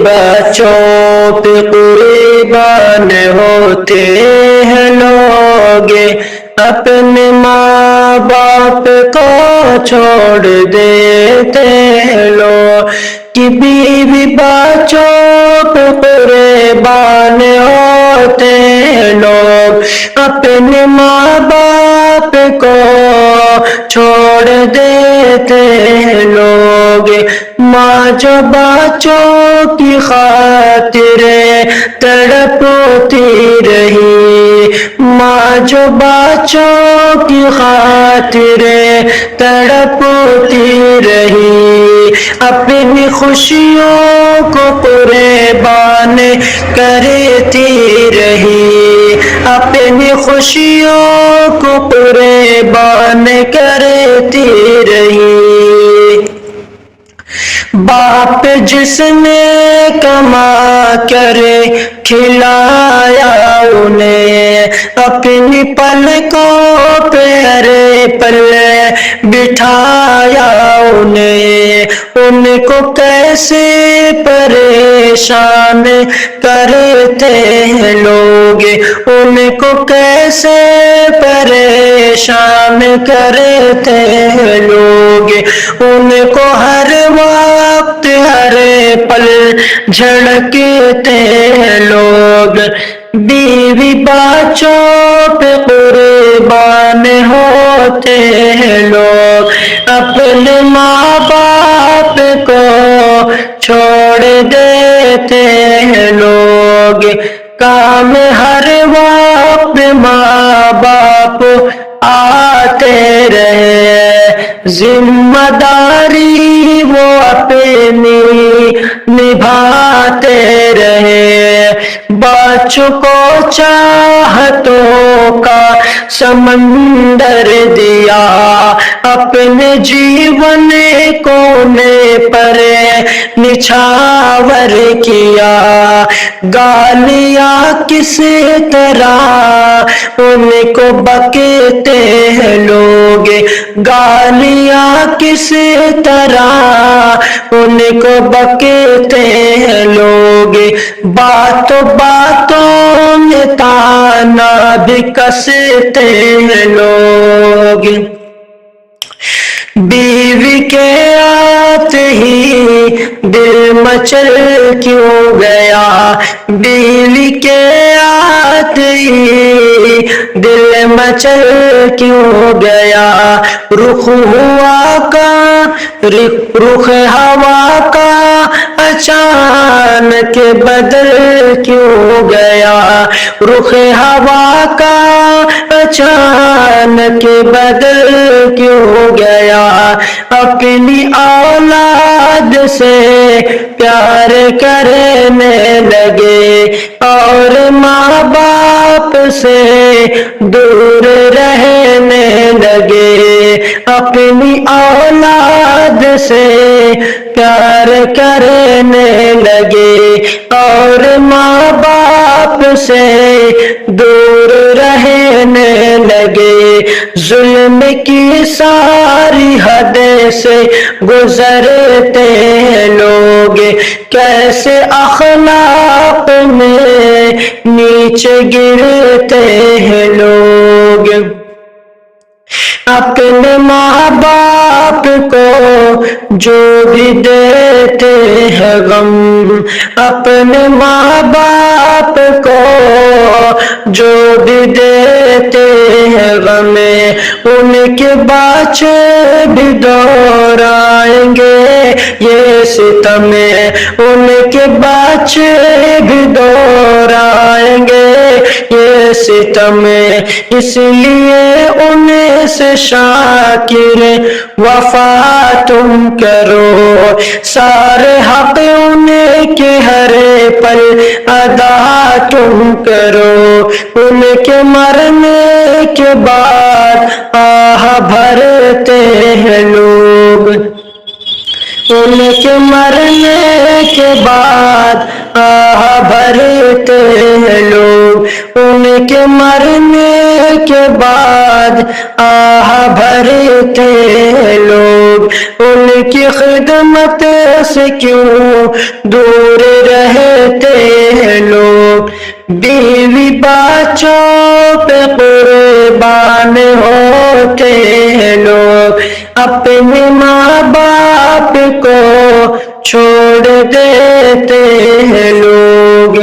بچوں پہ قربان ہوتے ہیں لوگ، اپنے ماں باپ کو چھوڑ دیتے ہیں لوگ، کہ بیوی بچوں پہ قربان ہوتے ہیں لوگ، اپنے ماں باپ کو چھوڑ دیتے ہیں لوگ۔ ماں جو بچوں کی خاطر تڑپتی رہی، ماں جو بچوں کی خاطر تڑپتی رہی، اپنی خوشیوں کو قربان کرتی رہی، اپنی خوشیوں کو قربان کرتی رہی۔ باپ جس نے کما کر کھلایا انہیں، اپنی پلکوں پہ ہر پل بٹھایا انہیں، ان کو کیسے پریشان کرتے ہیں لوگ، ان کو کیسے پریشان کرتے ہیں لوگ، ان کو ہر وقت ہر پل جھڑکتے ہیں لوگ۔ بیوی بچوں پہ قربان ہوتے ہیں لوگ، اپنے ماں باپ کو چھوڑ دیتے ہیں لوگ۔ کام ہر وقت ماں باپ آتے رہے، ذمہ داری وہ اپنی نبھاتے رہے، بچوں کو چاہتوں کا سمندر دیا، اپنے جیون کونے پر نچھاور کیا، گالیاں کس طرح ان کو بکتے ہیں لوگ، گالیاں کس طرح ان کو بکتے ہیں لوگ، باتوں باتوں میں تانا بھی کستے ہیں لوگ۔ بیوی کے آتے ہی دل مچل کیوں گیا، بیوی کے آتے ہی دل مچل کیوں گیا، رخ ہوا کا اچانک بدل کیوں گیا، رخ ہوا کا اچانک بدل کیوں گیا، اپنی اولاد سے پیار کرنے لگے اور ماں باپ سے دور رہنے لگے، اپنی اولاد سے پیار کرنے لگے اور ماں باپ سے دور رہنے لگے، ظلم کی ساری حد سے گزرتے ہیں لوگ، کیسے اخلاق میں نیچے گرتے ہیں لوگ۔ اپنے ماں باپ کو جو بھی دیتے ہیں غم، اپنے ماں باپ کو جو بھی دیتے ہیں غم، ان کے بچے بھی دہرائیں گے یہ ستم، ان کے بچے بھی دہرائیں گے یہ ستم، اس لیے انہیں سے شاکر وفا تم کرو، سارے حق انہیں کے ہر پل ادا تم کرو، ان کے مرنے کے بعد آہ بھرتے ہیں لوگ، ان کے مرنے کے بعد آہ بھرتے ہیں لوگ، ان کے مرنے کے بعد آہ بھرتے ہیں لوگ، ان کی کی خدمت سے کیوں دور رہتے ہیں لوگ، بیوی بچوں پہ قربان ہوتے ہیں لوگ، اپنے ماں باپ کو چھوڑ دیتے ہیں لوگ۔